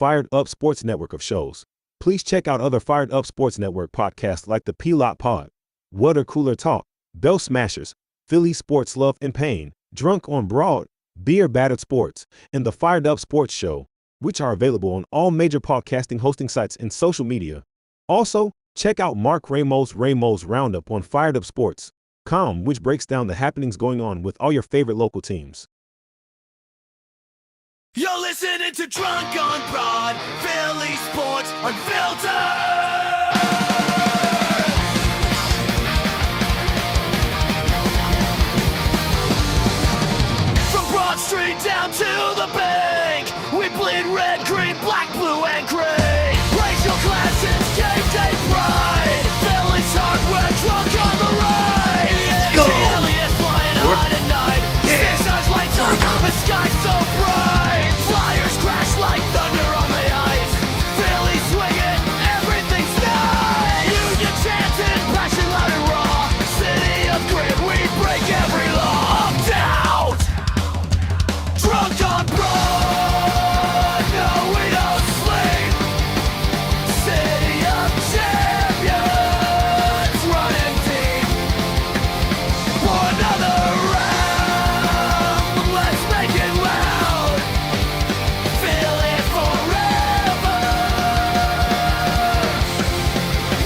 Fired Up Sports network of shows. Please check out other Fired Up Sports Network podcasts like the P-Lot Pod, Water Cooler Talk, Bell Smashers, Philly Sports Love and Pain, Drunk on Broad, Beer Battered Sports, and the Fired Up Sports Show, which are available on all major podcasting hosting sites and social media. Also, check out Mark Ramos' Roundup on firedupsports.com, which breaks down the happenings going on with all your favorite local teams. You're listening to Drunk on Broad, Philly Sports Unfiltered! From Broad Street down to the bank, we bleed red, green, black, blue, and gray. Racial class and game day pride. Philly's hardware, drunk on the ride. Let's go! Aliens flying high tonight. Yeah. Stars lights up, the sky's so bright. Flyers crash like thunder on the ice. Philly swinging, everything's nice. Union chanting, passion loud and raw. City of grit, we break every law. Down! Drunk on Broad, no we don't sleep. City of champions, running deep. For another round, let's make it loud. Feel it forever.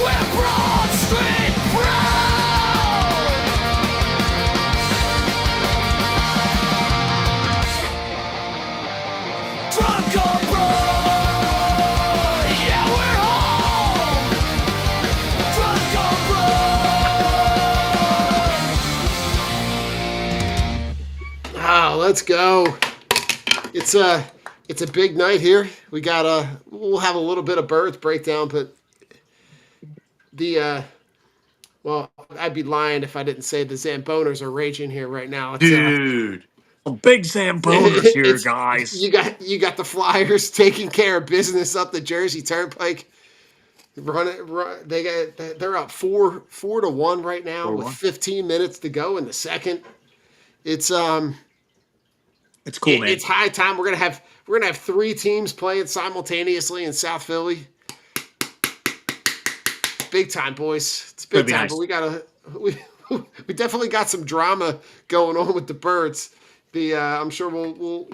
We're Broad Street proud. Drunk on Broad, yeah we're home. Drunk on Broad. Ah, let's go. It's a big night here. We'll have a little bit of birds breakdown, but well, I'd be lying if I didn't say the Zamboners are raging here right now. It's, Dude. Big Sam Boners here, it's- guys. You got the Flyers taking care of business up the Jersey Turnpike. They're up 4-1 right now with 15 minutes to go in the second. It's It's cool, man. It's high time. We're gonna have three teams playing simultaneously in South Philly. Big time, boys. It's big Could be time. nice. But we definitely got some drama going on with the Birds. I'm sure we'll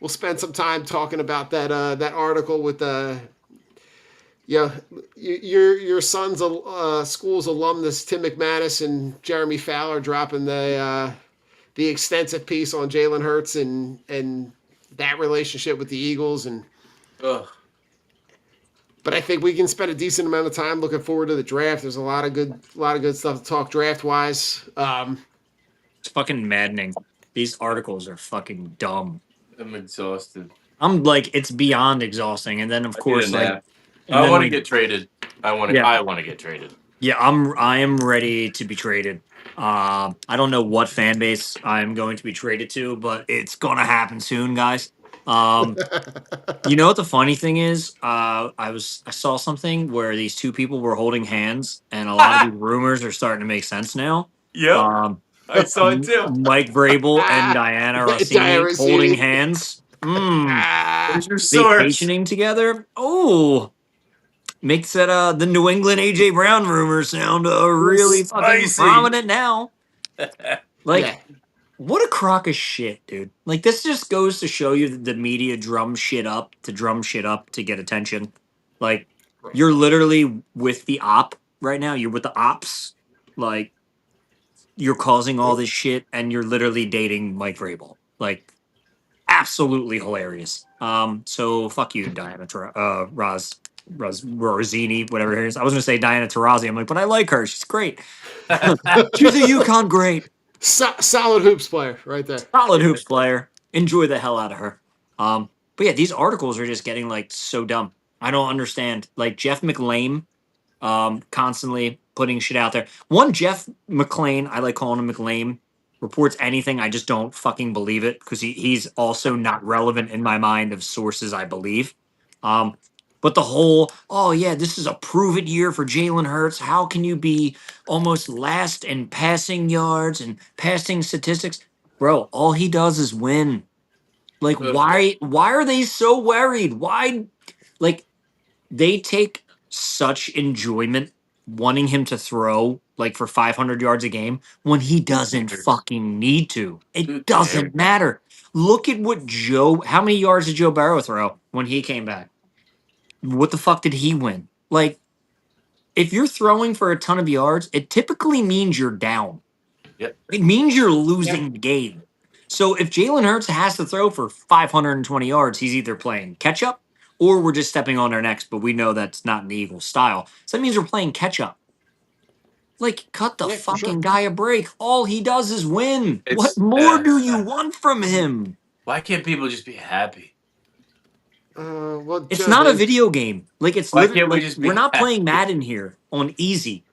spend some time talking about that article with your son's school's alumnus Tim McManus and Jeremy Fowler dropping the extensive piece on Jalen Hurts and that relationship with the Eagles Ugh. but I think we can spend a decent amount of time looking forward to the draft. There's a lot of good stuff to talk draft wise. It's fucking maddening. These articles are fucking dumb. I'm exhausted. I'm like, it's beyond exhausting. And then of course, like, and I then want to we- get traded. I want Yeah. to get traded. Yeah, I am ready to be traded. I don't know what fan base I'm going to be traded to, but it's gonna happen soon, guys. You know what the funny thing is? I saw something where these two people were holding hands, and a lot of these rumors are starting to make sense now. Yep. I saw it too. Mike Vrabel and Diana Rossini Diana Rossini. holding hands. Where's your source? Vacationing together. Oh, makes that the New England AJ Brown rumors sound really fucking Spicy. prominent now. Like, Yeah. what a crock of shit, dude. Like, this just goes to show you that the media drums shit up to get attention. Like, you're literally with the op right now. You're with the ops. Like, you're causing all this shit, and you're literally dating Mike Vrabel. Like, absolutely hilarious. So fuck you, Diana Rossini, whatever it is. I was gonna say Diana Taurasi. I'm like, but I like her. She's great. She's a UConn great. Solid hoops player right there. Solid hoops player. Enjoy the hell out of her. But yeah, these articles are just getting like so dumb. I don't understand. Like Jeff McLean, constantly putting shit out there. One Jeff McLean, I like calling him McLean, reports anything. I just don't fucking believe it because he's also not relevant in my mind of sources I believe. But the whole, oh yeah, this is a proven year for Jalen Hurts. How can you be almost last in passing yards and passing statistics? Bro, all he does is win. Like, why are they so worried? Why like they take such enjoyment wanting him to throw like for 500 yards a game when he doesn't cares? fucking need to. Who It doesn't cares? matter. Look at what how many yards did Joe Burrow throw when he came back? What the fuck did he win? Like, if you're throwing for a ton of yards, it typically means you're down. Yep. It means you're losing the game. So if Jalen Hurts has to throw for 520 yards, he's either playing catch up or we're just stepping on our necks, but we know that's not in the Eagles style. So that means we're playing catch up. Like, cut the Yeah, for fucking sure. guy a break. All he does is win. It's- What more do you want from him? Why can't people just be happy? Well, It's Joe, not a they- video game. Like, it's Why literally can't we like just be we're not playing happy? Madden here on easy.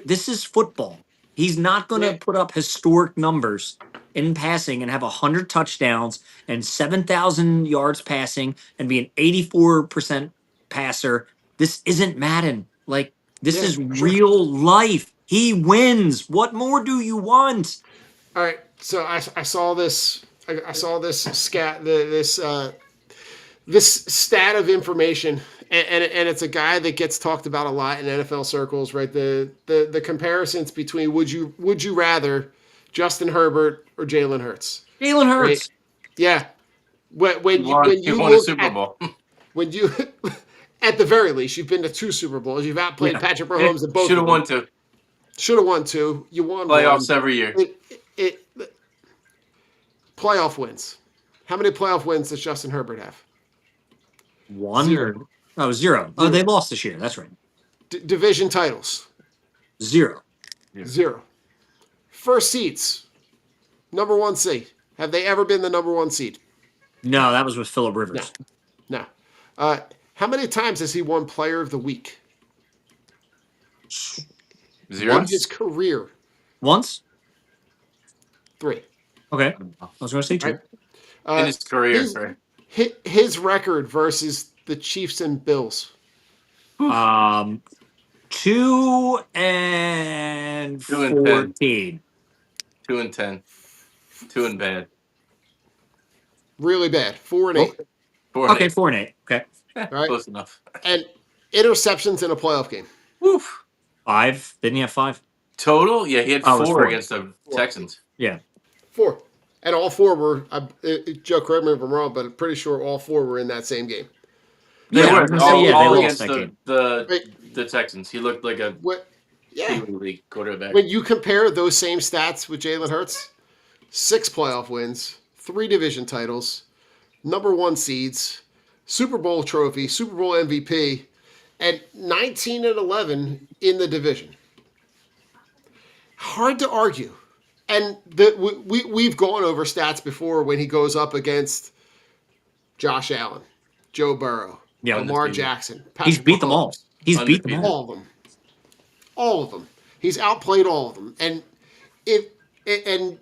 This is football. He's not going to Yeah. put up historic numbers in passing and have 100 touchdowns and 7,000 yards passing and be an 84% passer. This isn't Madden. Like, this Yeah, is for sure. real life. He wins. What more do you want? All right, so I saw this. I saw this this stat of information, and it's a guy that gets talked about a lot in NFL circles, right? The comparisons between would you rather Justin Herbert or Jalen Hurts? Jalen Hurts. Yeah. When He you won, when he you won a look Super at Bowl. when you at the very least you've been to 2 Super Bowls. You've outplayed Yeah. Patrick Mahomes in both. Should have won 2 Should have won 2. You won playoffs one. every year. It playoff wins. How many playoff wins does Justin Herbert have? One? Zero. Oh, zero. Oh, they lost this year. That's right. Division titles. Zero. Zero. First seeds. Number 1 seed. Have they ever been the number 1 seed? No, that was with Phillip Rivers. No. How many times has he won Player of the Week 0. in his career? Once? 3. Okay. I was going to say two. Right. In his career. his- Sorry. His record versus the Chiefs and Bills. 2 and 2 and 10. 14. 2 and 10. 2 and bad. Really bad. 4 and 8. 4 and Okay, 8. 4 and 8. Okay. Right. Close enough. And interceptions in a playoff game. Woof. 5. Didn't he have 5? Total? Yeah, he had Oh, it was 4 4. against the Texans. Yeah. 4. And all 4 were, Joe, correct me if I'm wrong, but I'm pretty sure all 4 were in that same game. They Yeah, I were was gonna say, yeah, they all lost against that game. the Texans. He looked like a Yeah. league quarterback. When you compare those same stats with Jalen Hurts, 6 playoff wins, 3 division titles, number 1 seeds, Super Bowl trophy, Super Bowl MVP, and 19 and 11 in the division. Hard to argue. And we've gone over stats before when he goes up against Josh Allen, Joe Burrow, Yeah, Lamar undefeated. Jackson. He's Patrick beat them all. Mahomes. He's beat them Undefeated. all. All of them. All of them. He's outplayed all of them. And and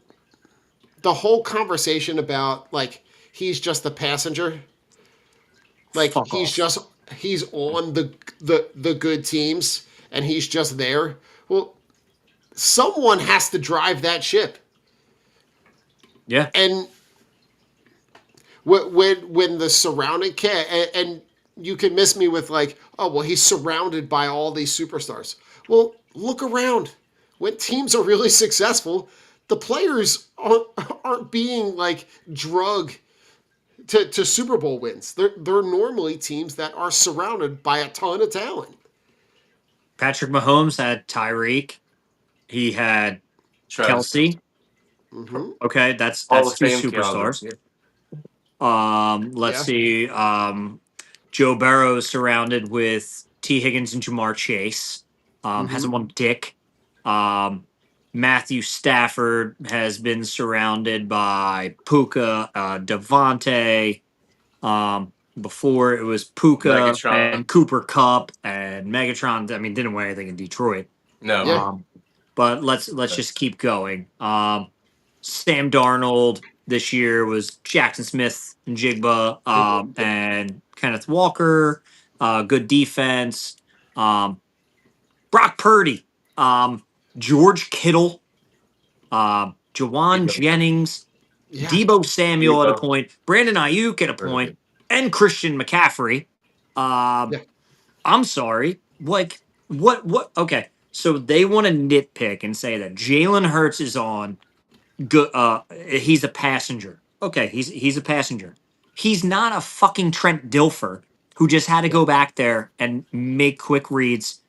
the whole conversation about like he's just a passenger. Like Fuck he's off. he's on the good teams and he's just there. Well, someone has to drive that ship. Yeah. And when the surrounding and you can miss me with like, oh well, he's surrounded by all these superstars. Well, look around. When teams are really successful, the players aren't being like drug to Super Bowl wins. They're normally teams that are surrounded by a ton of talent. Patrick Mahomes had Tyreek. He had Travis. Kelsey. Mm-hmm. Okay, that's Hall 2 of Fame superstars. caliber. Let's Yeah. see. Joe Burrow is surrounded with T. Higgins and Jamar Chase. Hasn't won dick. Matthew Stafford has been surrounded by Puka, Devontae. Before it was Puka Megatron. and Cooper Cup and Megatron. I mean, didn't win anything in Detroit. No. Yeah. But let's just keep going. Sam Darnold this year was Jackson Smith and Jigba and Kenneth Walker. Good defense. Brock Purdy. George Kittle. Jawan Jennings. Yeah. Debo Samuel at a Debo. point. Brandon Ayuk at a point. And Christian McCaffrey. Yeah. I'm sorry. Like, what? Okay. So they want to nitpick and say that Jalen Hurts is on good. He's a passenger. Okay, he's a passenger. He's not a fucking Trent Dilfer who just had to go back there and make quick reads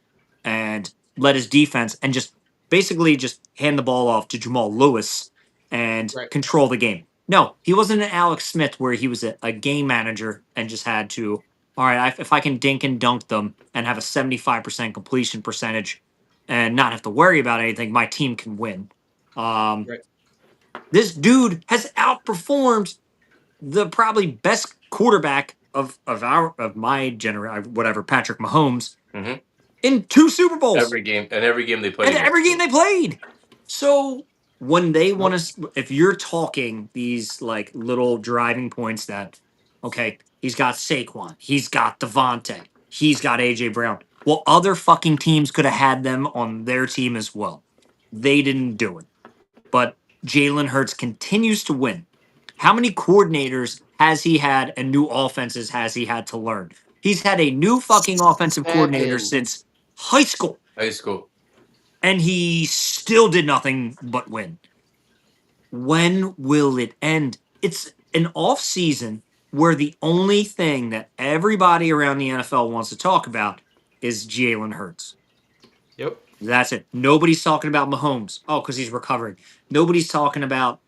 and let his defense and just basically just hand the ball off to Jamal Lewis and Right. control the game. No, he wasn't an Alex Smith where he was a game manager and just had to, all right, if I can dink and dunk them and have a 75% completion percentage and not have to worry about anything, my team can win. Right. This dude has outperformed the probably best quarterback of my generation, whatever, Patrick Mahomes, Mhm. in 2 Super Bowls Every game they played and against. every game they played. So when they want Nope. to, if you're talking these like little driving points that, okay, he's got Saquon, he's got Devontae, he's got AJ Brown. Well, other fucking teams could have had them on their team as well. They didn't do it. But Jalen Hurts continues to win. How many coordinators has he had and new offenses has he had to learn? He's had a new fucking offensive coordinator TapIN. since high school, High school. and he still did nothing but win. When will it end? It's an off season where the only thing that everybody around the NFL wants to talk about is Jalen Hurts. Yep. That's it. Nobody's talking about Mahomes. Oh, because he's recovering. Nobody's talking about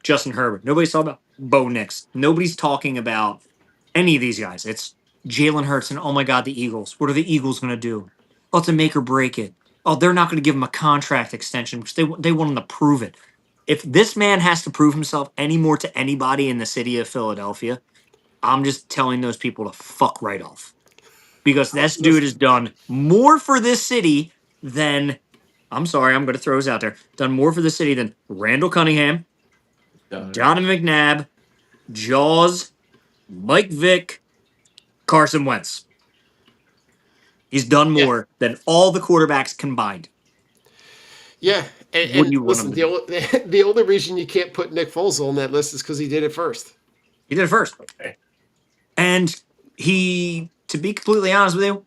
Justin Herbert. Nobody's talking about Bo Nix. Nobody's talking about any of these guys. It's Jalen Hurts and oh my God, the Eagles. What are the Eagles going to do? Oh, it's a make or break it. Oh, they're not going to give him a contract extension because they want him to prove it. If this man has to prove himself anymore to anybody in the city of Philadelphia, I'm just telling those people to fuck right off. Because this dude has done more for this city than, I'm sorry, I'm going to throw this out there, done more for the city than Randall Cunningham, Donovan McNabb, Jaws, Mike Vick, Carson Wentz. He's done Yeah. more than all the quarterbacks combined. Yeah. What And do you want him listen, to do? the only reason you can't put Nick Foles on that list is because he did it first. He did it first. Okay. And he, to be completely honest with you,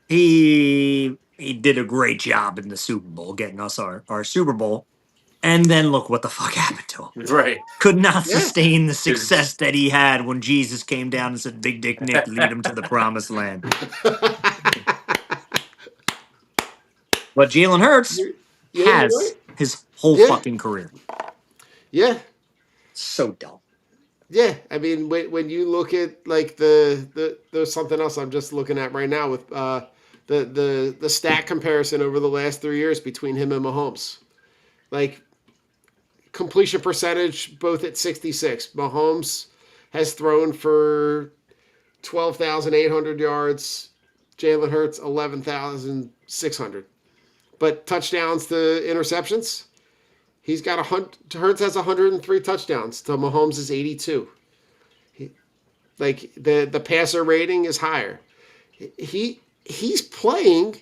he did a great job in the Super Bowl, getting us our Super Bowl. And then look what the fuck happened to him. Right. Could not Yeah. sustain the success that he had when Jesus came down and said, Big Dick Nick, lead him to the promised land. But Jalen Hurts You're has right. his whole Yeah. fucking career. Yeah. So dumb. Yeah. I mean, when you look at like there's something else I'm just looking at right now with the stat comparison over the last 3 years between him and Mahomes. Like completion percentage both at 66. Mahomes has thrown for 12,800 yards. Jalen Hurts 11,600. But touchdowns to interceptions, he's got Hurts has 103 touchdowns to Mahomes is 82. Like the passer rating is higher. He's playing.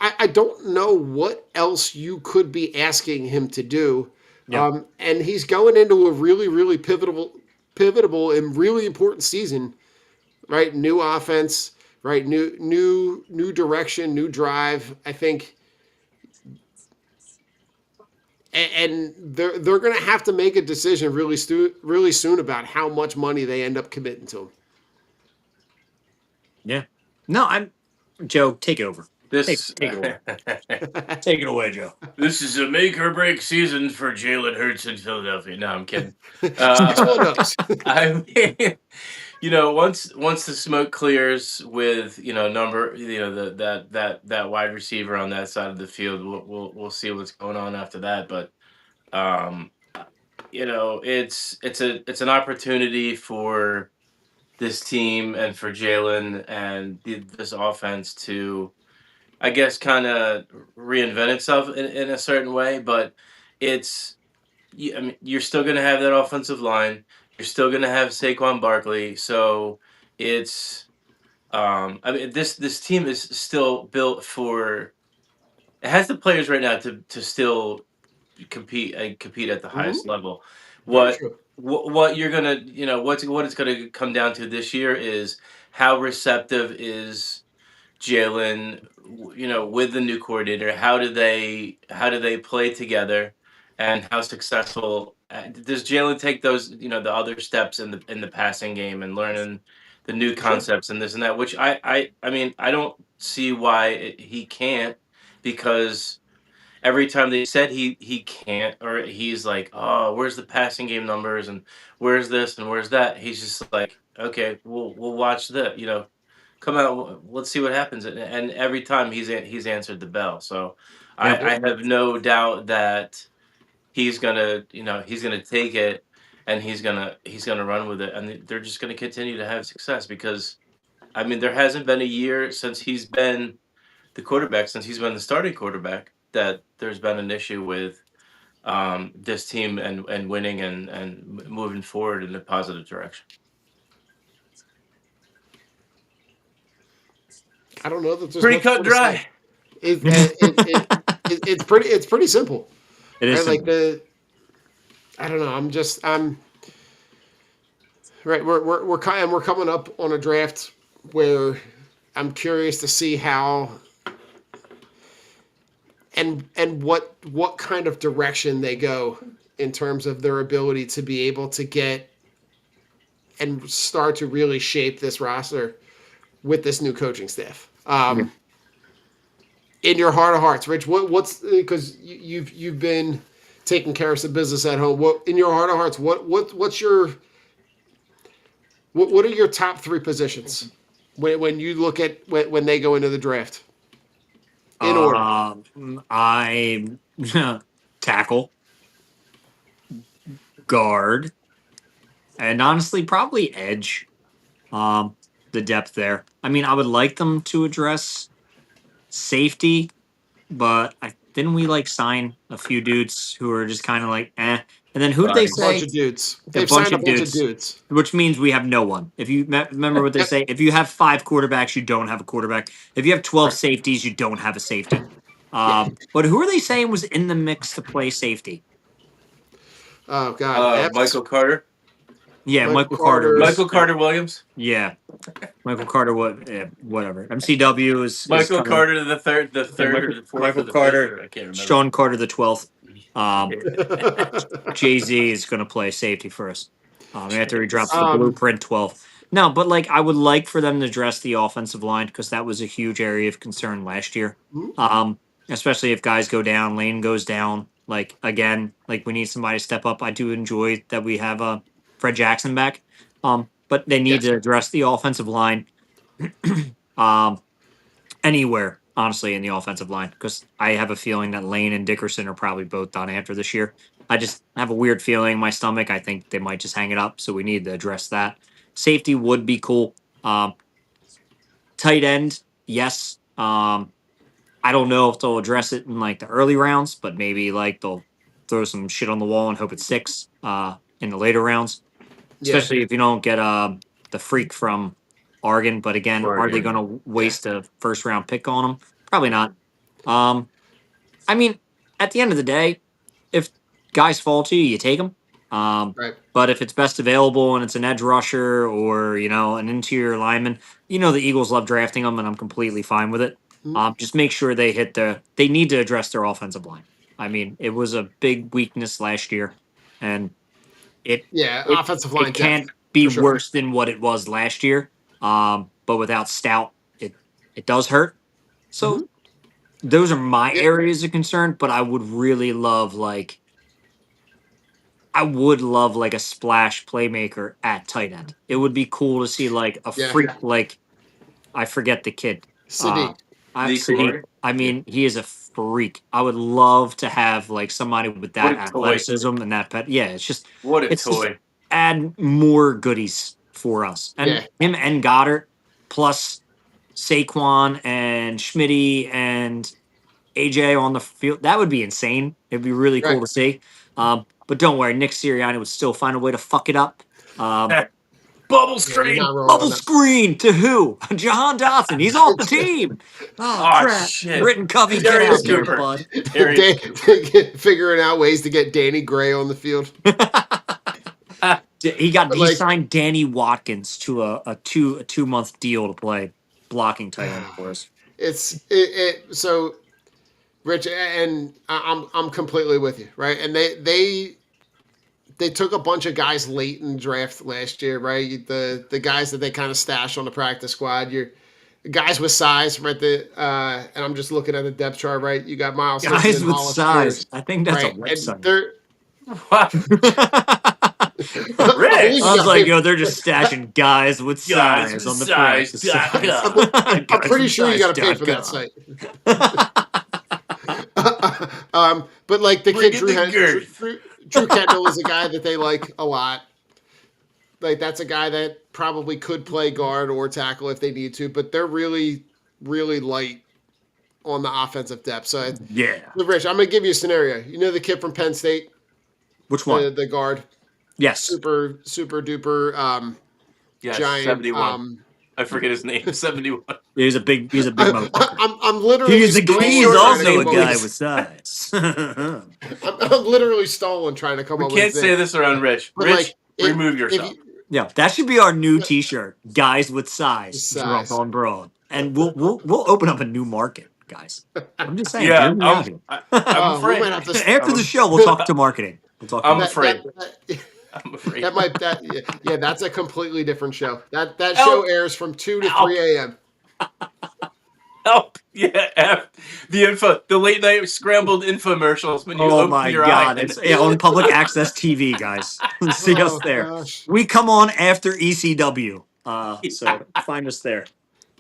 I don't know what else you could be asking him to do. Yeah. And he's going into a really pivotal and really important season, right? New offense, right? New direction, new drive. I think, and they're going to have to make a decision really soon about how much money they end up committing to him. Yeah. No, I'm Joe, take it over. This Take it away. Take it away, Joe. This is a make or break season for Jalen Hurts in Philadelphia. No, I'm kidding. Which one knows? I mean, once the smoke clears with that wide receiver on that side of the field, we'll see what's going on after that. But it's an opportunity for this team and for Jalen and this offense to, I guess, kind of reinvent itself in a certain way. But I mean, you're still going to have that offensive line. You're still going to have Saquon Barkley. So it's, I mean, this team is still built for. It has the players right now to still compete at the highest level. Very What true. what you're gonna what it's gonna come down to this year is how receptive is Jalen, with the new coordinator? How do they play together, and how successful does Jalen take those the other steps in the passing game and learning the new For sure. concepts and this and that? Which I mean I don't see why he can't, because every time they said he can't, or he's like, oh, where's the passing game numbers and where's this and where's that? He's just like, okay, we'll watch come out. Let's see what happens. And every time he's answered the bell. So Yep. I have no doubt that he's gonna take it, and he's gonna run with it, and they're just gonna continue to have success, because I mean there hasn't been a year since he's been the starting quarterback, that there's been an issue with this team and winning and moving forward in a positive direction. I don't know that there's Pretty much cut more to say. dry. It's pretty simple. It is Right? Like simple. I don't know. I'm right. We're coming up on a draft where I'm curious to see how and what kind of direction they go in terms of their ability to be able to get and start to really shape this roster with this new coaching staff. In your heart of hearts, Rich, what's because you've been taking care of some business at home. What in your heart of hearts, what's your what are your top three positions when you look at when they go into the draft? In order. I tackle, guard, and honestly, probably edge. The depth there. I mean, I would like them to address safety, but didn't we like sign a few dudes who are just kind of like eh? And then who did they Bodies. Bunch say? of dudes. A They've bunch signed a of bunch of dudes. dudes. Which means we have no one. If you remember what they say, if you have 5 quarterbacks, you don't have a quarterback. If you have 12 safeties, you don't have a safety. But who are they saying was in the mix to play safety? Oh God, Epps, Michael Carter. Yeah, Michael Michael Carter. Carter. Michael Carter Williams. Yeah, Michael Carter. Whatever. MCW is Michael coming. Carter the third or the fourth. Michael or the Carter, fifth, I can't remember. Sean Carter the 12th. Jay-Z is going to play safety for us. After he drops the blueprint 12. No, but like I would like for them to address the offensive line, because that was a huge area of concern last year. Especially if guys go down, Lane goes down. Like again, like we need somebody to step up. I do enjoy that we have Fred Jackson back. But they need to address the offensive line. Anywhere, honestly, in the offensive line, because I have a feeling that Lane and Dickerson are probably both done after this year. I just have a weird feeling in my stomach. I think they might just hang it up, so we need to address that. Safety would be cool. Tight end, yes. I don't know if they'll address it in like the early rounds, but maybe like they'll throw some shit on the wall and hope it sticks in the later rounds. Especially if you don't get the freak from Oregon. But again, are they going to waste a first round pick on him? Probably not. I mean, at the end of the day, if guys fall to you, you take them. Right. But if it's best available and it's an edge rusher or an interior lineman, the Eagles love drafting them, and I'm completely fine with it. Just make sure they they need to address their offensive line. I mean, it was a big weakness last year, and offensive line it can't depth, be for sure. worse than what it was last year. But without Stout, it does hurt. So those are my areas of concern. But I would really love like a splash playmaker at tight end. It would be cool to see like a freak like I forget the kid. Sadiq. Sadiq. I mean, he is a freak. I would love to have like somebody with that athleticism and that pet. Yeah, it's just What a it's toy. just add more goodies for us. And him and Goddard plus Saquon and Schmitty and AJ on the field. That would be insane. It'd be really cool to see. But don't worry, Nick Sirianni would still find a way to fuck it up. Bubble screen. Bubble screen to who? Jahan Dotson. He's off the team. Oh, crap. Shit. Britton Covey, get out here, bud. Figuring out ways to get Danny Gray on the field. He like, signed Danny Watkins to a 2 month deal to play blocking tight end for us. so Rich, and I'm completely with you, right? And they took a bunch of guys late in the draft last year, right? The guys that they kind of stashed on the practice squad. You're guys with size, right? And I'm just looking at the depth chart, right? You got Miles Sexton Guys and with Hollis size. Pierce, I think that's a right? And website. they're What? I Rich! believe I you was got like, paid- yo, they're just stashing guys with Guys size with on the size. practice size. I'm pretty sure you got to pay for that site. But like the Bring kid in the girth. Drew Kendall is a guy that they like a lot. Like that's a guy that probably could play guard or tackle if they need to, but they're really, really light on the offensive depth. So, Yeah. Rich, I'm gonna give you a scenario. You know the kid from Penn State, Which one? the guard, Yes. super duper Yes, giant. 71. I forget his name. 71. He's a big motherfucker. I'm literally He's short also trying a to come up guy with- with size. I'm literally stalling trying to come We up with. can't say this around Rich. But, Rich, like, remove if yourself. Yeah, that should be our new T-shirt. Guys with size, Size. drunk on broad, and we'll open up a new market, guys. I'm just saying. Yeah, hear me out here. I'm we afraid. might have to. After the show, we'll talk to marketing. We'll talk. To I'm marketing. afraid. I'm afraid. Yeah, that's a completely different show. That Help. show airs from 2 to Help. 3 a.m. Help! Yeah, the late night scrambled infomercials when you Oh open my your god! eye. It's on public access TV, guys. See us Oh, there. gosh. We come on after ECW, so find us there.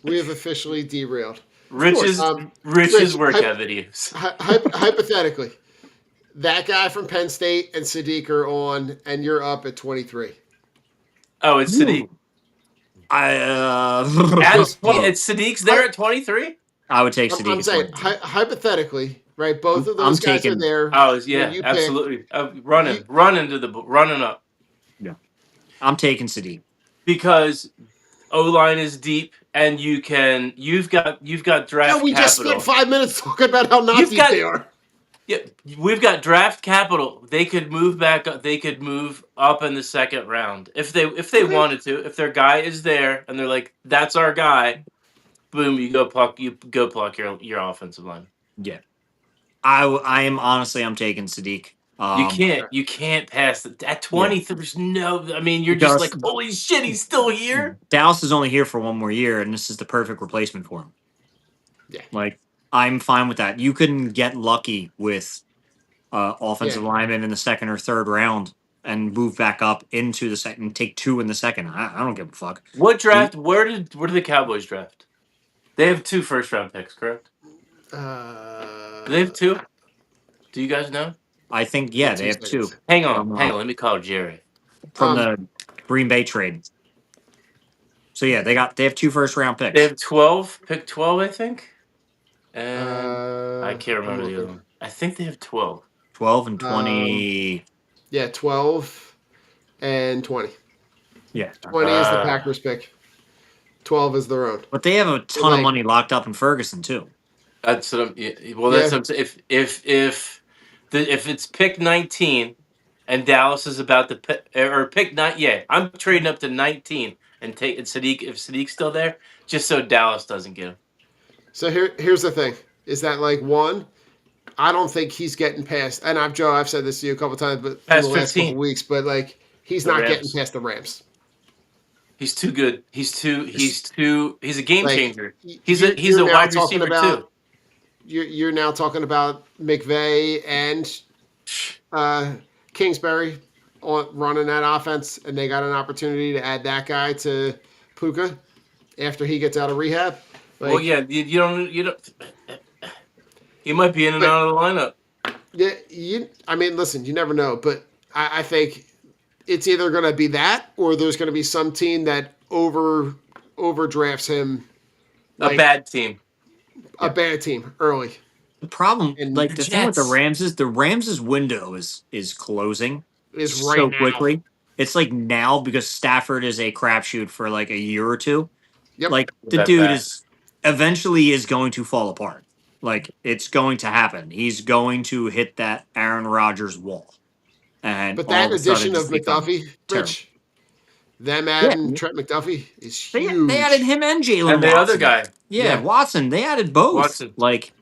We have officially derailed. Rich's Rich, workout videos. Hypothetically, that guy from Penn State and Sadiq are on, and you're up at 23. Oh, it's Sadiq. It's Sadiq's there at 23. I would take Sadiq. I'm saying hypothetically, right? Both of I'm those guys taking- are there. Oh, yeah, you pick. absolutely. Running up Yeah, I'm taking Sadiq because O-line is deep, and you've got draft Yeah, we just capital. spent 5 minutes talking about how not deep they are. Yeah, we've got draft capital. They could move back up. They could move up in the second round if they wanted to. If their guy is there and they're like, "That's our guy," boom, you go pluck your offensive line. Yeah, I'm taking Sadiq. You can't pass it. At 20. Yeah. There's no. I mean, you're just Because- like, holy shit, he's still here. Dallas is only here for one more year, and this is the perfect replacement for him. Yeah. Like I'm fine with that. You couldn't get lucky with offensive linemen in the second or third round and move back up into the second and take 2 in the second. I don't give a fuck. What draft? Where did the Cowboys draft? They have 2 first-round picks, correct? Do they have 2? Do you guys know? I think they have 2 Hang on. Let me call Jerry. from the Green Bay trade. So yeah, they have 2 first-round picks. They have 12. Pick 12, I think. And I can't remember the other one. I think they have 12. 12 and 20. Yeah, 12 and 20. Yeah. 20 is the Packers pick. 12 is their own. But they have a ton of money locked up in Ferguson too. That's what I'm. That's what I'm saying. If it's pick 19, and Dallas is about to pick 9. Yeah, I'm trading up to 19 and taking Sadiq if Sadiq's still there, just so Dallas doesn't get him. So here's the thing: is that like one? I don't think he's getting past. And I've said this to you a couple times, but in the last 15. couple weeks. But like he's The not Rams. getting past the Rams. He's too good. He's a game Like, changer. y- He's you're- a you're now wide talking receiver about- too. You're now talking about McVay and Kingsbury running that offense, and they got an opportunity to add that guy to Puka after he gets out of rehab. Like, Well, yeah, you don't. He might be in and out of the lineup. Yeah, I mean, listen, you never know, but I think it's either going to be that or there's going to be some team that overdrafts him. A bad team. A bad team early. The problem, And like the thing with the Jets. Rams is the Rams' window is closing Is right so now. quickly. It's like now because Stafford is a crapshoot for like a year or two. Yep. Like the That dude bad. is eventually is going to fall apart. Like it's going to happen. He's going to hit that Aaron Rodgers wall. And But all that of a sudden addition of just become McDuffie, terrible. Rich, them adding Trent McDuffie is huge. They added him and Jalen And the Watson. other guy, Yeah, Watson. They added both. Watson. Like,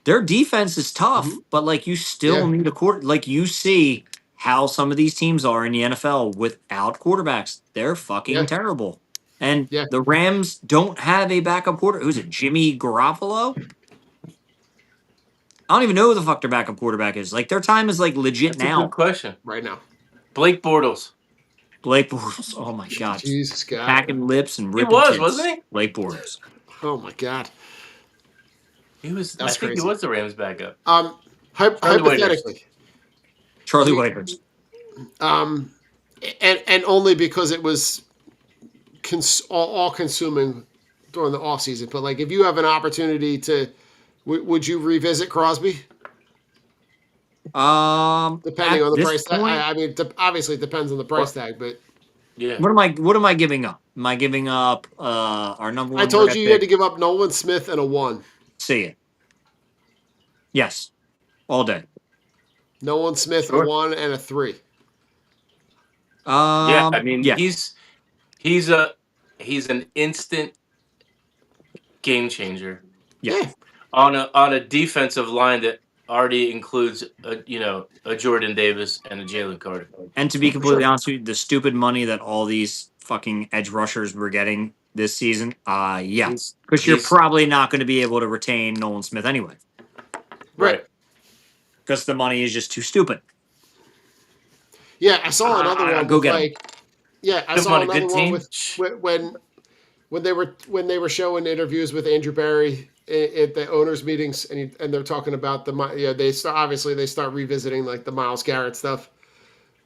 their defense is tough, but like you still need a quarter. Like, you see how some of these teams are in the NFL without quarterbacks. They're fucking terrible. And the Rams don't have a backup quarter. Who's it? Jimmy Garoppolo? I don't even know who the fuck their backup quarterback is. Like, their time is like legit That's now. a good question. Right now. Blake Bortles. Blake Bortles. Oh my god. Jesus God. Packing lips and ripping was, tits. wasn't he? Blake Bortles. Oh my God. He was. That's I think crazy. he was the Rams backup. Hypothetically. Charlie Whitehurst. And only because it was all consuming during the off season. But like, if you have an opportunity to, would you revisit Crosby? Depending on the price tag. I mean, obviously it depends on the price tag, but yeah. What am I giving up? Am I giving up our number one? I told you had to give up Nolan Smith and a 1. See it. Yes. All day. Nolan Smith a 1 and a 3. I mean, he's an instant game changer. Yeah. On a defensive line that already includes a Jordan Davis and a Jalen Carter. And to be completely honest with you, the stupid money that all these fucking edge rushers were getting this season, because you're probably not going to be able to retain Nolan Smith anyway. Right. Because the money is just too stupid. Yeah, I saw another one. Go get him. Yeah, I saw another one with when they were showing interviews with Andrew Barry at the owners' meetings, and they're talking about they start revisiting like the Myles Garrett stuff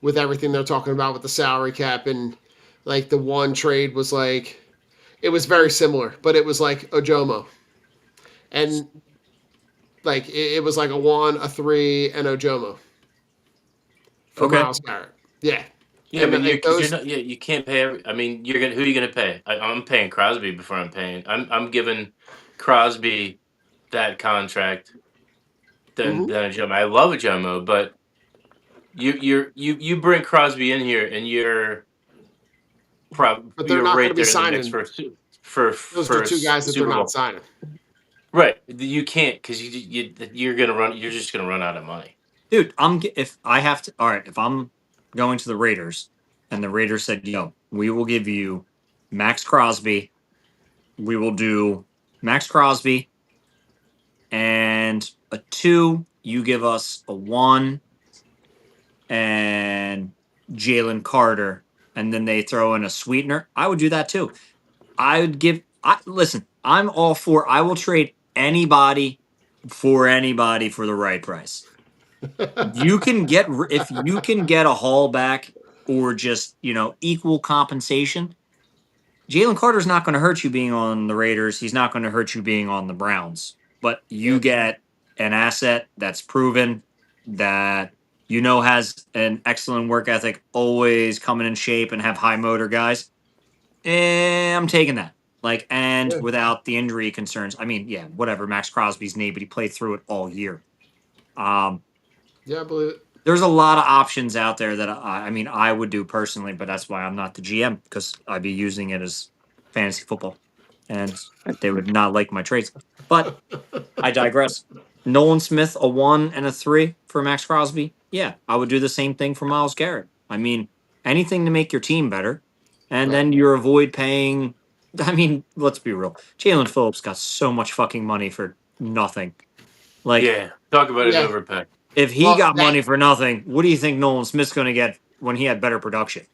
with everything they're talking about with the salary cap, and like the one trade was like it was very similar, but it was like Ojomo, and like it was like a 1, a 3, and Ojomo for Myles Garrett. Yeah. Yeah, but you can't pay. I mean, who are you gonna pay? I'm paying Crosby before I'm giving Crosby that contract than Ojomo. I love Ojomo, but you bring Crosby in here and you're but they're not going to be signing for those are 2 guys that they're not signing. Right, you can't because you're gonna run. You're just gonna run out of money, dude. If I'm going to the Raiders, and the Raiders said, "Yo, we will give you Max Crosby. We will do Max Crosby and a 2. You give us a 1 and Jalen Carter, and then they throw in a sweetener." I would do that too. Listen, I'm all for. I will trade anybody for the right price. You can get if you can get a haul back or just equal compensation. Jalen Carter's not going to hurt you being on the Raiders. He's not going to hurt you being on the Browns. But you get an asset that's proven that has an excellent work ethic, always coming in shape and have high motor guys. I'm taking that. Without the injury concerns. I mean, whatever. Max Crosby's knee, but he played through it all year. Yeah, I believe it. There's a lot of options out there that I would do personally, but that's why I'm not the GM, because I'd be using it as fantasy football, and they would not like my trades. But I digress. Nolan Smith, a 1 and a 3 for Max Crosby. Yeah, I would do the same thing for Myles Garrett. I mean, anything to make your team better, and then you avoid paying. I mean, let's be real. Jalen Phillips got so much fucking money for nothing. Talk about an overpay. If he got money for nothing, what do you think Nolan Smith's going to get when he had better production?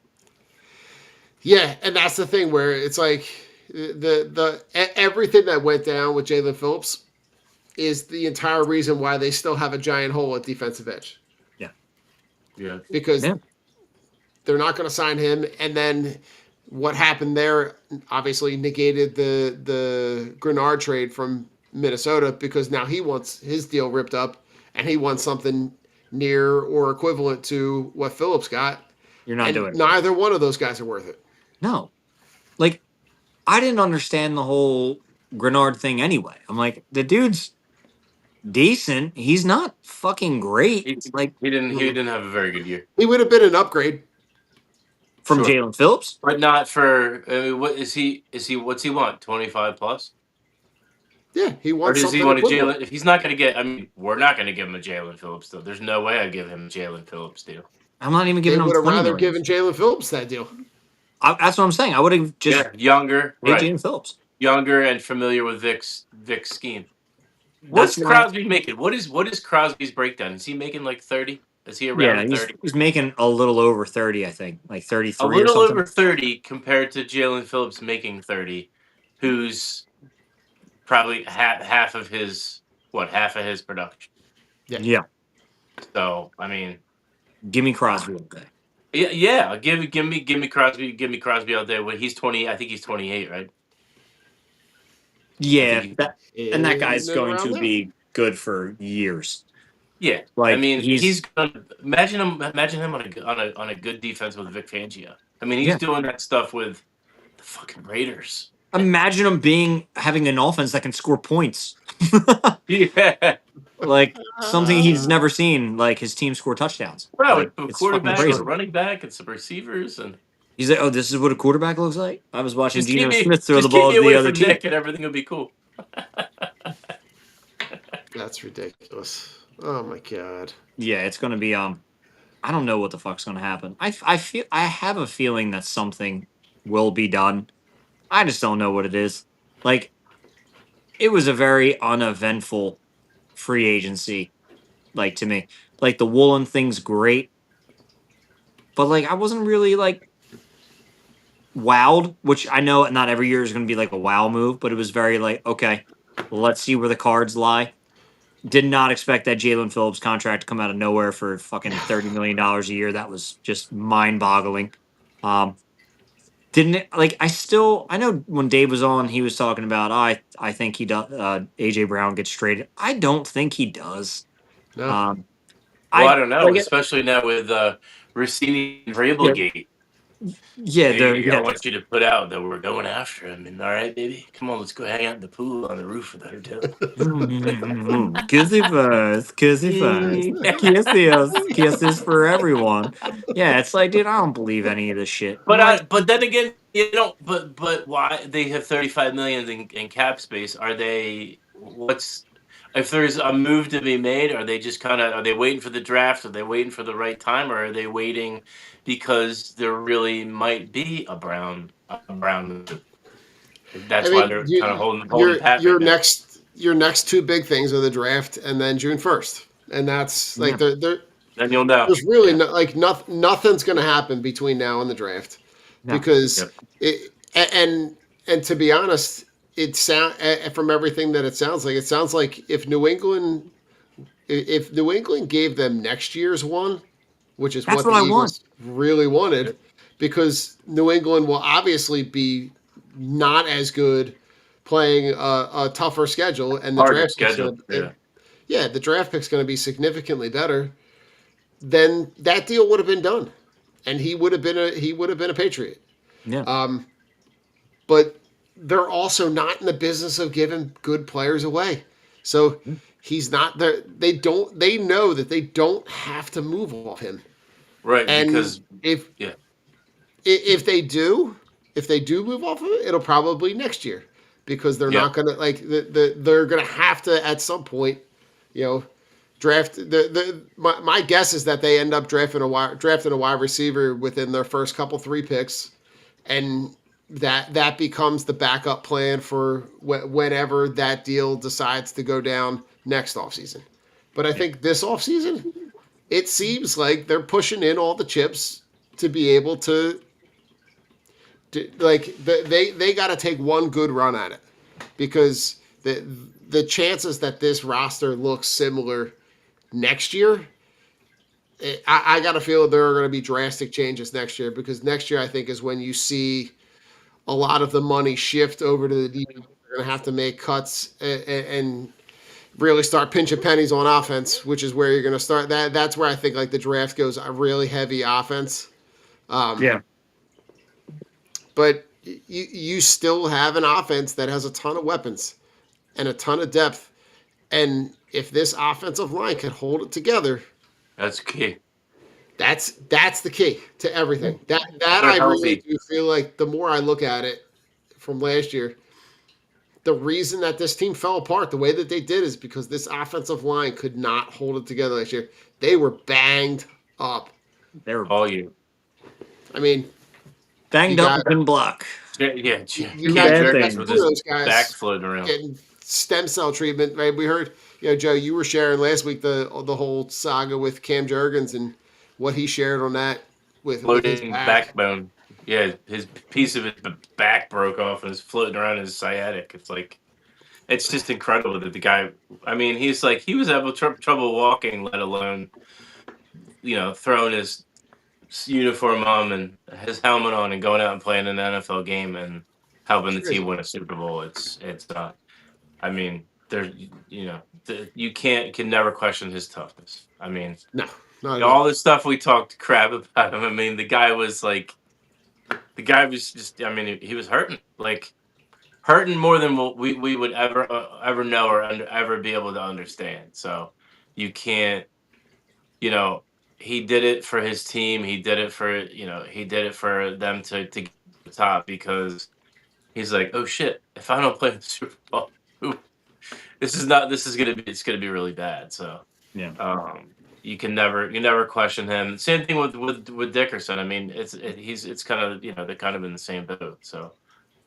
Yeah, and that's the thing where it's like the everything that went down with Jalen Phillips is the entire reason why they still have a giant hole at defensive edge. Yeah. Because they're not going to sign him, and then what happened there obviously negated the Grenard trade from Minnesota, because now he wants his deal ripped up and he wants something near or equivalent to what Phillips got. You're not doing it. Neither one of those guys are worth it. No. I didn't understand the whole Grenard thing anyway. I'm like, the dude's decent. He's not fucking great. He didn't have a very good year. He would have been an upgrade. From Sure. Jalen Phillips? But not for. I mean, what is he? What's he want? 25 plus? Yeah, he Or wants does he something want a equivalent. Jalen? If he's not going to get, I mean, we're not going to give him a Jalen Phillips deal. There's no way I'd give him a Jalen Phillips deal. I'm not even They giving him would have 20 rather million. given Jalen Phillips that deal. That's what I'm saying. I would have just Yeah, younger, paid right? Jalen Phillips. Younger and familiar with Vic's scheme. That's What's why. Crosby making? What is Crosby's breakdown? Is he making like 30? Is he Yeah, around 30? he's making a little over 30, I think, like A 33 or little something. over 30 compared to Jalen Phillips making 30, who's probably half of his production. Yeah. So I mean, Give me Crosby all day. yeah. Give me Crosby all day. When he's 20, I think he's 28, right? I Yeah, think and that In guy's and going around to there. be good for years. yeah. I Like mean, he's he's gonna imagine him on a good defense with Vic Fangio. I mean, he's yeah. doing that stuff with the fucking Raiders. Imagine him having an offense that can score points. Yeah. Like something he's never seen. Like his team score touchdowns. Bro, Like a it's fucking quarterback, a crazy. running back, and some receivers, and He's like, oh, this is what a quarterback looks like. I was watching just keep Geno me Smith throw the just keep ball me to the away other from team. Nick, and everything will be cool. That's ridiculous. Oh my god. Yeah, it's gonna be I don't know what the fuck's gonna happen. I have a feeling that something will be done. I just don't know what it is. Like it was a very uneventful free agency, like to me. Like the Woolen thing's great, but like I wasn't really like wowed, which I know not every year is gonna be like a wow move, but it was very like, okay, let's see where the cards lie. Did not expect that Jalen Phillips contract to come out of nowhere for fucking $30 million a year. That was just mind boggling. Didn't it like I know when Dave was on, he was talking about I think he does AJ Brown gets traded. I don't think he does. No. Um Well, I I don't know, like it. especially now with Rossini and Yeah, Vrabelgate. yeah, I want you to put out that we're going after him. And all right, baby, come on, let's go hang out in the pool on the roof of the hotel. Kissy first. Kisses for everyone. Yeah, it's like, dude, I don't believe any of this shit. I'm like, But then again, but why they have 35 million in cap space? Are they what's if there's a move to be made? Are they just are they waiting for the draft? Are they waiting for the right time, or are they waiting because there really might be a Brown move? I That's why mean, they're kind of holding pat your right now. next two big things are the draft and then June 1st. And that's like yeah, Then you'll know. there's really Yeah. nothing's going to happen between now and the draft no. because Yep. and to be honest, from everything that it sounds like if New England gave them next year's one, which is That's what what the I want. Eagles really wanted, Yep. because New England will obviously be not as good playing a tougher schedule, and the Harder draft pick's schedule. going Yeah. yeah, the draft pick's going to be significantly better. Then that deal would have been done, and he would have been a Patriot. Yeah. But they're also not in the business of giving good players away. So he's not there. They know that they don't have to move off him. Right. And Because if yeah. if they do move off of it, it'll probably next year because they're Yep. not gonna they're gonna have to at some point, draft my guess is that they end up drafting a wide receiver within their first couple three picks, and that becomes the backup plan for whenever that deal decides to go down next offseason. But I think this offseason, it seems like they're pushing in all the chips to be able to they got to take one good run at it, because the chances that this roster looks similar next year, I got to feel there are going to be drastic changes next year, because next year I think is when you see a lot of the money shift over to the defense. They're going to have to make cuts and really start pinching pennies on offense, which is where you're going to start. That's where I think like the draft goes a really heavy offense. Yeah. But you still have an offense that has a ton of weapons and a ton of depth. And if this offensive line can hold it together, That's key. That's the key to everything. That They're I really healthy. do feel like the more I look at it from last year, the reason that this team fell apart the way that they did is because this offensive line could not hold it together last year. They were banged up. They're All you. I mean, you banged up got and couldn't block. Yeah, you Two got Cam bad two Jurgens things. with of his those guys back floating around. getting stem cell treatment. Right? We heard, Joe, you were sharing last week the whole saga with Cam Jurgens and what he shared on that with his Floating back. backbone. Yeah, his piece of his back broke off and is floating around his sciatic. It's like, it's just incredible that the guy. I mean, he's like, he was having trouble walking, let alone throwing his uniform on and his helmet on and going out and playing an NFL game and helping It's the team crazy. win a Super Bowl. It's I mean, there you can never question his toughness. I mean, No, not at all. all the stuff we talked crap about him. I mean, the guy was just. I mean, he was hurting more than what we would ever know or ever be able to understand. So you can't, you know, he did it for his team. He did it for them to get to the top because he's like, oh shit, if I don't play in the Super Bowl, who- it's gonna be really bad. So Yeah. you never question him. Same thing with Dickerson. I mean, it's kind of they're kind of in the same boat. So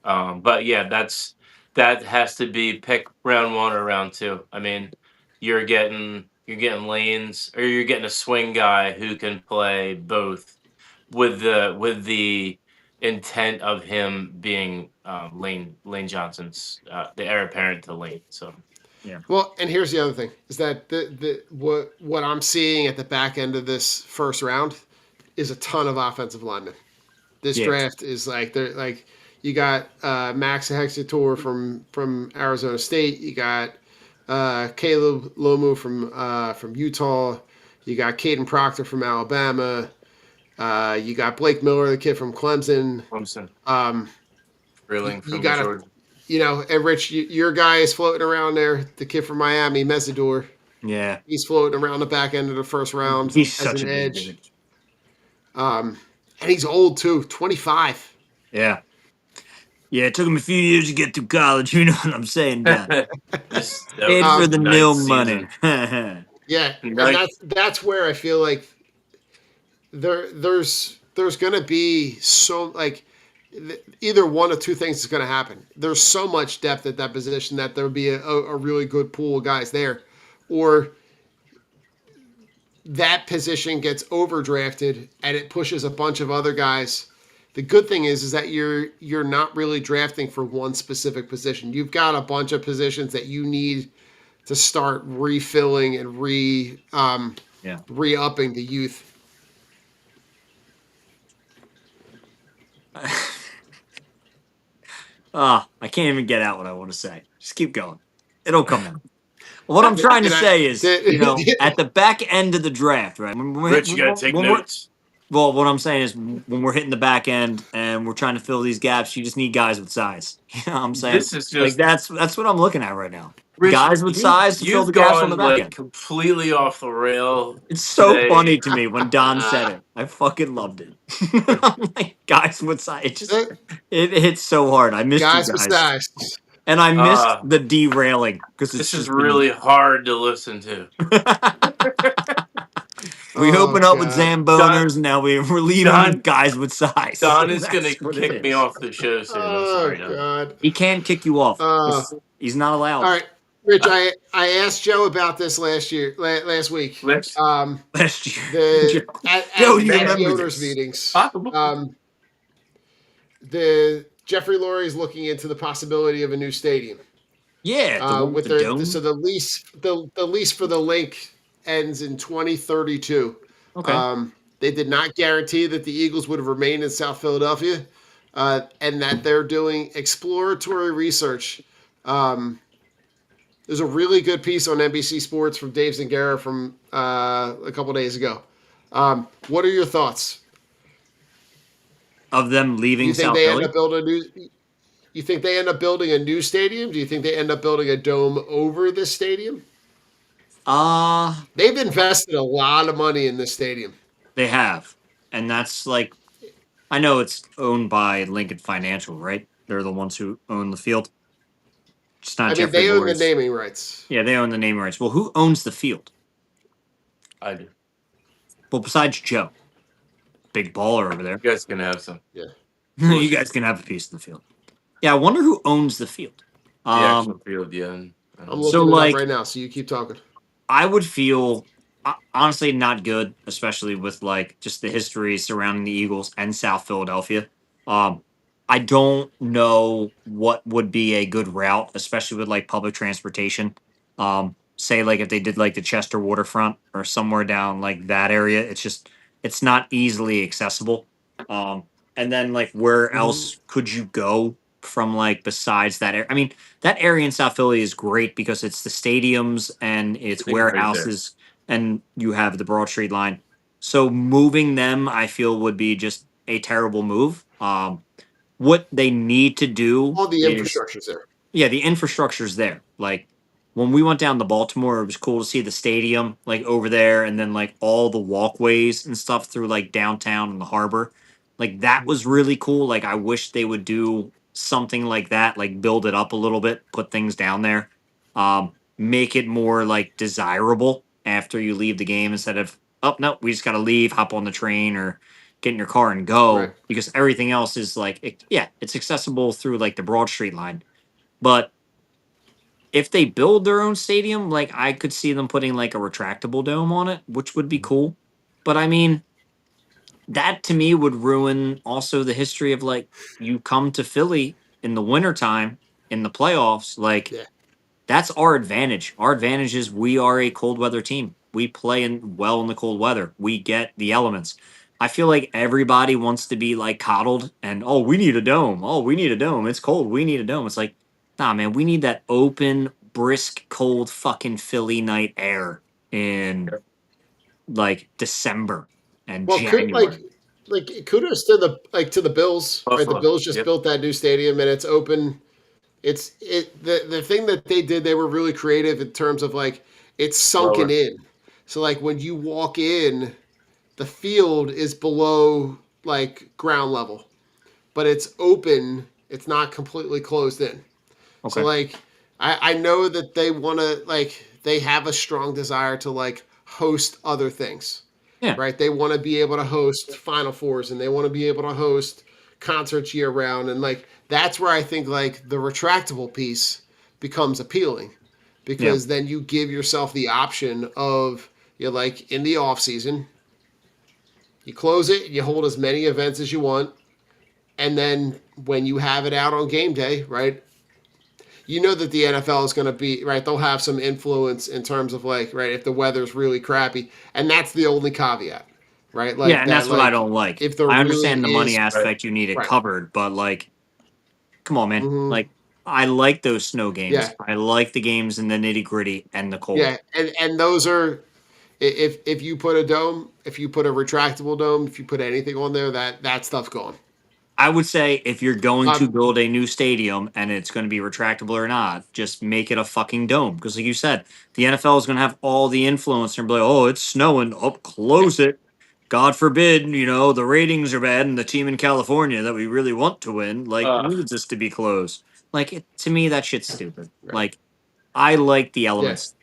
but yeah, that has to be pick round one or round two. I mean, you're getting lanes or you're getting a swing guy who can play both with the intent of him being Lane Johnson's the heir apparent to Lane. So Well, and here's the other thing: is that what I'm seeing at the back end of this first round is a ton of offensive linemen. This Yeah. draft is like they're like you got Max Hexator from Arizona State. You got Caleb Lomu from Utah. You got Caden Proctor from Alabama. You got Blake Miller, the kid from Clemson. Clemson, Um, Freeling you from got Georgia. and Rich, your guy is floating around there. The kid from Miami, Mesidor. Yeah. He's floating around the back end of the first round He's as such an a big edge. dude. And he's old too, 25. Yeah. Yeah, it took him a few years to get through college. You know what I'm saying, Don? This Paid for the ninth nil season. money. Yeah, and Ninth- that's where I feel like there's going to be so like either one of two things is going to happen. There's so much depth at that position that there'll be a really good pool of guys there, or that position gets overdrafted and it pushes a bunch of other guys. The good thing is that you're not really drafting for one specific position. You've got a bunch of positions that you need to start refilling and re-upping the youth. I can't even get out what I want to say. Just keep going. It'll come out. What I'm trying to say is, at the back end of the draft, right? Rich, you gotta take notes. Well, what I'm saying is when we're hitting the back end and we're trying to fill these gaps, you just need guys with size. You know what I'm saying? This is like just that's what I'm looking at right now. Rich, Guys with size to fill you've the gaps on gone the back like end. completely off the rail. It's so today. funny to me when Don said it. I fucking loved it. I'm like, guys with size. It hits so hard. I missed Guys you with guys. size. And I missed the derailing because This is really hard to listen to. We Oh, open up with God. Zamboners, and now we're leaving with guys with size. Don is gonna That's what it kick me is. off the show soon. I'm Oh, sorry, Don. God. He can't kick you off. He's not allowed. All right, Rich, I asked Joe about this last week. Let's- Last year. At Joe, the you Bank remember owners this. meetings. Possible. The Jeffrey Lurie is looking into the possibility of a new stadium. Yeah, the one with the their dome. so the lease for the link ends in 2032. Okay. They did not guarantee that the Eagles would have remained in South Philadelphia, and that they're doing exploratory research. There's a really good piece on NBC Sports from Dave Zangara from a couple days ago. What are your thoughts? Of them leaving You think South they Philly? end up building a new? You think they end up building a new stadium? Do you think they end up building a dome over this stadium? They've invested a lot of money in this stadium. They have, and that's like I know it's owned by Lincoln Financial, right? They're the ones who own the field. It's not I mean, Jeffrey they own the Lorry's. naming rights. Yeah, they own the naming rights. Well, who owns the field? I do. Well, besides Joe, big baller over there. You guys can have some. Yeah. You guys can have a piece of the field. Yeah, I wonder who owns the field. The actual field, yeah. I'm So, looking it like- up right now, so you keep talking. I would feel honestly not good, especially with like just the history surrounding the Eagles and South Philadelphia. I don't know what would be a good route, especially with like public transportation. Say like if they did like the Chester waterfront or somewhere down like that area, it's not easily accessible. And then like where else could you go from like besides that area? I mean, that area in South Philly is great because it's the stadiums and it's Big right there. warehouses and you have the Broad Street line. So moving them, I feel, would be just a terrible move. What they need to do All the is infrastructure's there. yeah, the infrastructure's there. Like when we went down to Baltimore, it was cool to see the stadium like over there, and then like all the walkways and stuff through like downtown and the harbor. Like that was really cool. Like I wish they would do something like that, like build it up a little bit, put things down there, make it more like desirable after you leave the game instead of oh no, we just got to leave, hop on the train or get in your car and go Right. because everything else is like it's accessible through like the Broad Street line. But if they build their own stadium, like I could see them putting like a retractable dome on it, which would be cool. But I mean, that to me would ruin also the history of like you come to Philly in the wintertime in the playoffs, like Yeah. that's our advantage. Our advantage is we are a cold weather team. We play well in the cold weather. We get the elements. I feel like everybody wants to be like coddled and oh, we need a dome. Oh, we need a dome. It's cold. We need a dome. It's like, nah, man, we need that open, brisk, cold fucking Philly night air in like December and Well, January. kudos to the Bills. Right, the Buffalo, Bills just yep. built that new stadium and it's open. The thing that they did, they were really creative in terms of like it's sunken Lower. in. So like when you walk in, the field is below like ground level, but it's open. It's not completely closed in. Okay. So like I know that they want to like they have a strong desire to like host other things. Yeah. Right? They want to be able to host Final Fours and they want to be able to host concerts year round and like that's where I think like the retractable piece becomes appealing because then you give yourself the option of you're like in the off season, you close it, you hold as many events as you want, and then when you have it out on game day, right? You know that the NFL is going to be right. They'll have some influence in terms of like right if the weather's really crappy, and that's the only caveat, right? Like yeah, and that's what I don't like. If there I understand really the money is- aspect, you need it Right. covered, but like, come on, man. Mhm. Like, I like those snow games. Yeah. I like the games in the nitty gritty and the cold. Yeah, and those are if you put a dome, if you put a retractable dome, if you put anything on there, that stuff's gone. I would say if you're going to Um, build a new stadium and it's going to be retractable or not, just make it a fucking dome. Because, like you said, the NFL is going to have all the influence and be like, oh, it's snowing. Oh, close it. God forbid, the ratings are bad and the team in California that we really want to win, needs us to be closed. Like, to me, that shit's stupid. Right. Like, I like the elements.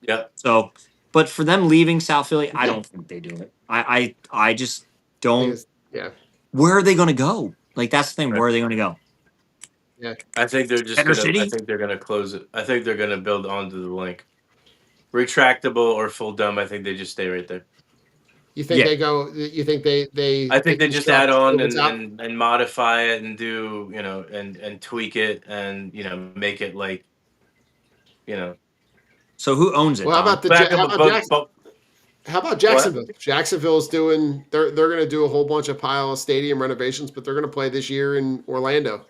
Yep. So, but for them leaving South Philly, I don't think they do it. I just don't. Because- yeah, Where are they going to go? Like that's the thing. Right. Where are they going to go? I think they're just Center gonna. City? I think they're gonna close it. I think they're gonna build onto the link. Retractable or full dome. I think they just stay right there. you think Yeah. they go? You think they? I think they just add construct on over top? and modify it and do and tweak it and make it like So who owns it? Well, how Dom? about the back how up about, how about Jacksonville? What? Jacksonville's doing. They're going to do a whole bunch of pile of stadium renovations, but they're going to play this year in Orlando.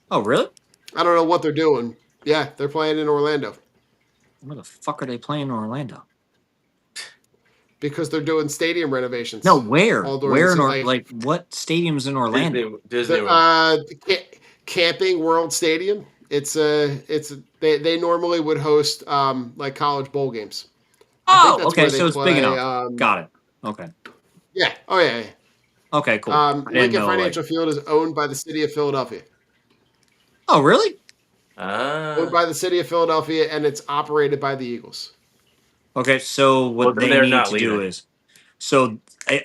Oh, really? I don't know what they're doing. Yeah, they're playing in Orlando Where the fuck are they playing in Orlando? because they're doing stadium renovations. No, where? All during Where the in season. like what stadiums in Orlando? Disney The, World. Camping World Stadium. They normally would host like college bowl games. I think Oh, that's okay. where they So it's big play, enough. Got it. Okay. Yeah. Oh yeah. Yeah. Okay, cool. I didn't Lincoln know, Financial Field is owned by the city of Philadelphia. Oh, really? Owned Ah. by the city of Philadelphia, and it's operated by the Eagles. Okay, so Well, what then they they're need not to do leaving. is,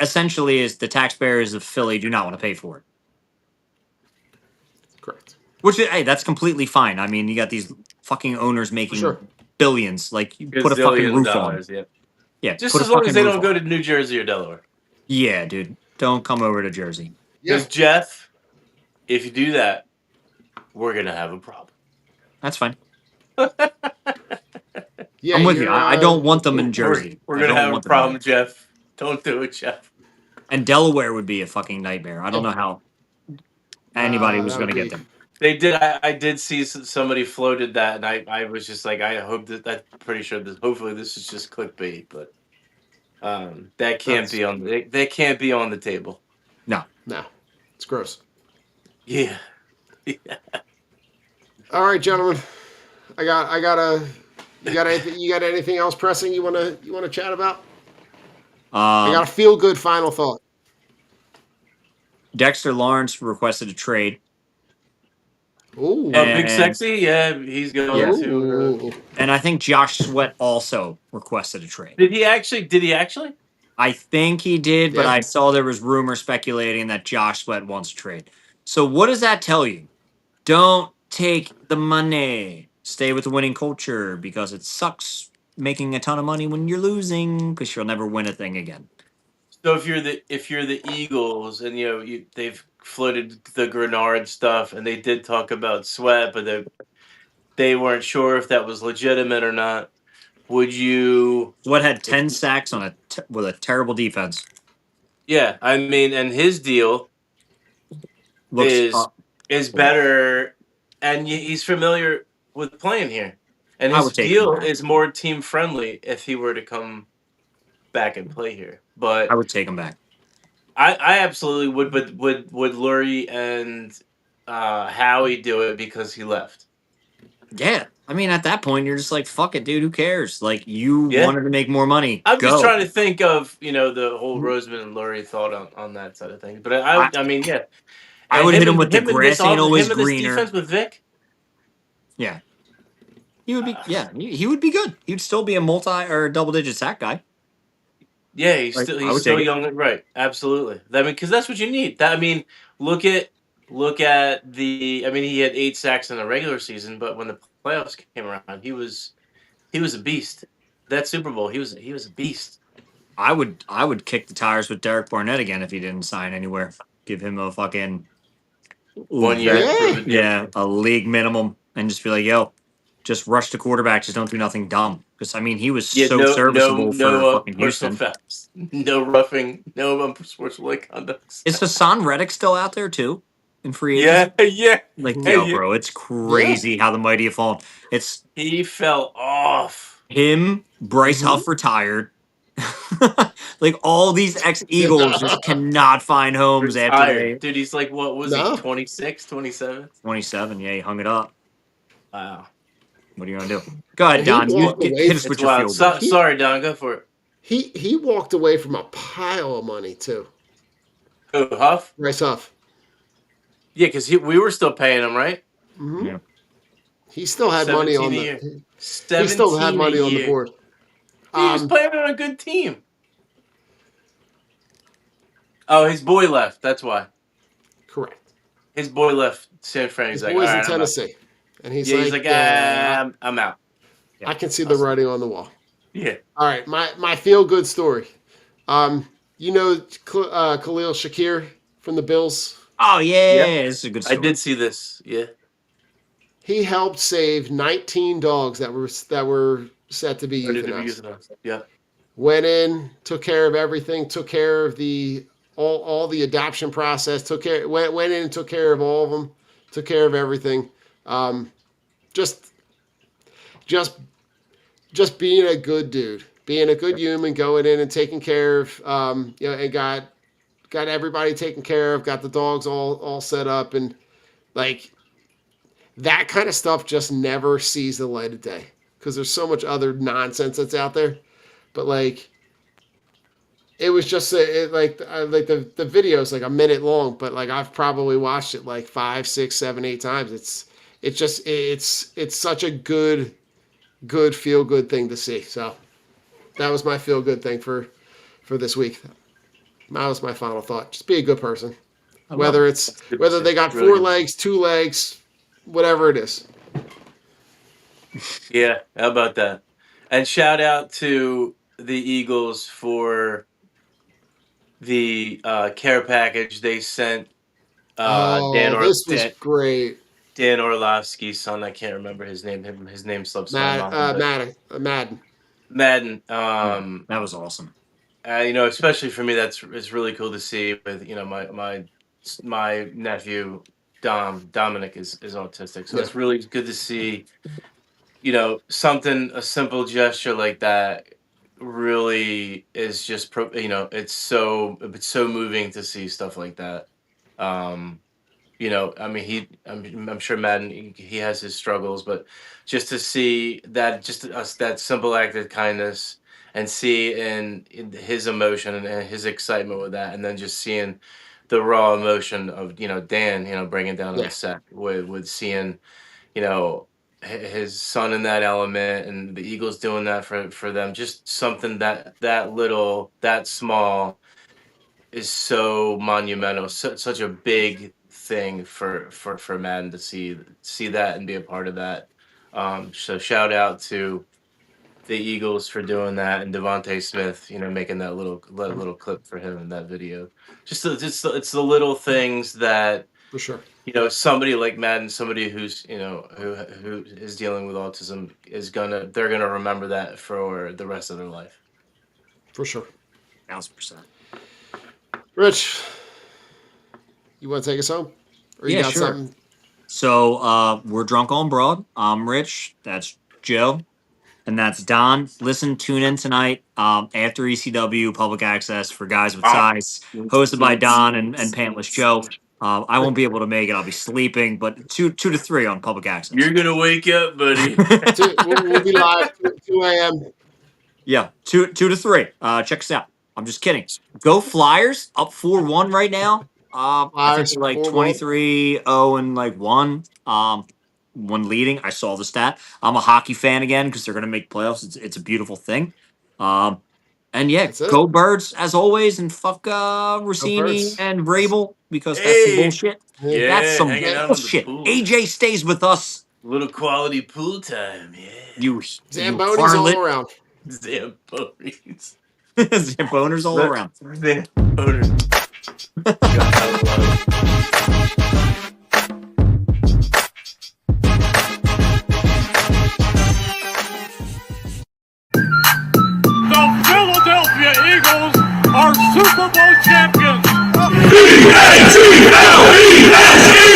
essentially, is the taxpayers of Philly do not want to pay for it. Correct. Which, hey, that's completely fine. I mean, you got these fucking owners For making sure. billions. Like, you put a fucking Gazillion roof on. dollars, yeah. Yeah, Just put a as long as fucking they roof don't go on. to New Jersey or Delaware. Yeah, dude. Don't come over to Jersey. Yeah. Because Jeff, if you do that, we're gonna have a problem. That's fine. Yeah. I'm with you. You're. I don't want them in Jersey. We're I gonna don't have a want them there. problem, Jeff. Don't do it, Jeff. And Delaware would be a fucking nightmare. I don't know how anybody was That going to would get be. there. They did. I did see somebody floated that, and I was just like, I hope that. I'm pretty sure that. Hopefully, this is just clickbait, but that can't That's- be on. They can't be on the table. No. No. It's gross. Yeah. All right, gentlemen. I got a. You got anything? You got anything else pressing you wanna chat about? I got a feel good final thought. Dexter Lawrence requested a trade. Ooh. Oh, Big And Sexy. Yeah, he's going to. Ooh. and I think Josh Sweat also requested a trade. Did he actually? Did he actually? I think he did, but Yeah. I saw there was rumor speculating that Josh Sweat wants a trade. So what does that tell you? Don't take the money. Stay with the winning culture because it sucks making a ton of money when you're losing because you'll never win a thing again. So if you're the Eagles and they've floated the Grenard stuff and they did talk about Sweat, but they weren't sure if that was legitimate or not. Would you? Sweat had 10 sacks on with a terrible defense. Yeah, I mean, and his deal Looks is better, and he's familiar with playing here, and I his would take him deal back. is more team friendly if he were to come back and play here. I But would take him back. I absolutely would. But would Lurie and Howie do it because he left? Yeah. I mean, at that point, you're just like, fuck it, dude. Who cares? Like, you Yeah. wanted to make more money. I'm Go. just trying to think of the whole Roseman and Lurie thought on that side of things. But I mean, yeah. I And would hit him with the and this grass ain't always him and this greener. defense with Vic. Yeah. He would be, he would be good. He'd still be a multi or double digit sack guy. Yeah, he's Like, still I would still take it. young, right? Absolutely. I mean, because that's what you need. That I mean, look at the. I mean, he had 8 sacks in the regular season, but when the playoffs came around, he was a beast. That Super Bowl, he was a beast. I would kick the tires with Derek Barnett again if he didn't sign anywhere. Give him a fucking 1 year, Yeah. proven deal. yeah, a league minimum, and just be like, yo, just rush the quarterback, just don't do nothing dumb. Because I mean, he was Yeah, so serviceable for fucking personal Houston. fouls, no roughing, no unsportsmanlike conduct. Is Hassan Reddick still out there too in free Yeah, agency? yeah. Like, Hey, yo, yeah. bro, it's crazy how the mighty have fallen. It's He fell off. him, Bryce Huff retired. Like all these ex-Eagles just cannot find homes after Retired. they Dude, he's like, what was No. he, 26, 27? 27. Yeah, he hung it up. Wow. What are you gonna do? Go ahead, He Don. You walked away hit us from- with It's your wild. field goal. Sorry, Don, go for it. He walked away from a pile of money too. Who, Huff? Bryce Huff. Yeah, because we were still paying him, right? Mm-hmm. Yeah. He still had money 17 on a the. year. He still had 17 money a on the year. board. He was playing on a good team. Oh, his boy left. That's why. Correct. His boy left San Fran. His He's like, boy's all in right, I'm out. Tennessee, and he's Yeah, like, I'm out. I can see the writing on the wall. Yeah. All right, my feel good story. You know Khalil Shakir from the Bills. Oh yeah, Yep. this is a good I story. did see this. Yeah. He helped save 19 dogs that were set to be Ready to be euthanized. euthanized. Yeah. Went in, took care of everything, took care of the all the adoption process, went in and took care of all of them, took care of everything. Just being a good dude, being a good human, going in and taking care of and got everybody taken care of, got the dogs all set up, and like that kind of stuff just never sees the light of day because there's so much other nonsense that's out there. But like it was just like the video is like a minute long, but like I've probably watched it like 5, 6, 7, 8 times. It's such a good feel good thing to see. So that was my feel good thing for this week. That was my final thought. Just be a good person. Whether they got Really 4 good. legs, 2 legs, whatever it is. Yeah, how about that? And shout out to the Eagles for the care package they sent Oh, this was great. Dan Orlovsky's son. I can't remember his name. His name slips my mind. But Madden. Madden. That was awesome. Especially for me, it's really cool to see. With my nephew Dominic is autistic, so it's really good to see. A simple gesture like that really is just it's so moving to see stuff like that. I mean, I'm sure Madden, he has his struggles, but just to see that, that simple act of kindness, and see in his emotion and his excitement with that, and then just seeing the raw emotion of Dan, bringing down on Yeah. the set with seeing you know his son in that element, and the Eagles doing that for them, just something that little, that small, is so monumental, such a big thing for Madden to see that and be a part of that. So shout out to the Eagles for doing that, and Devontae Smith, making that little clip for him in that video. It's the little things that For sure. somebody like Madden, somebody who's who is dealing with autism, they're gonna remember that for the rest of their life. For sure. 1000%. Rich, you want to take us home? Or you Yeah, got sure. something? So we're drunk on broad. I'm Rich. That's Joe. And that's Don. Listen, tune in tonight after ECW Public Access for Guys with Size, hosted by Don and Pantless Joe. I won't be able to make it. I'll be sleeping, but 2 to 3 on Public Access. You're gonna wake up, buddy. We'll be live 2 a.m. Yeah, 2 to 3. Check us out. I'm just kidding. Go Flyers, up 4-1 right now. I think Flyers, they're like 4-1. 23-0 and like 1. One leading. I saw the stat. I'm a hockey fan again because they're gonna make playoffs. It's a beautiful thing. And yeah, That's it. go Birds as always, and fuck Rossini Birds. and Vrabel because that's some Hey! bullshit. Yeah, That's some hanging out on the bullshit. pool. AJ stays with us. Little quality pool time, yeah. You Zambonis harlot. all around. Zambonis. Zamboners all around. Zambonis. The Philadelphia Eagles are Super Bowl champions.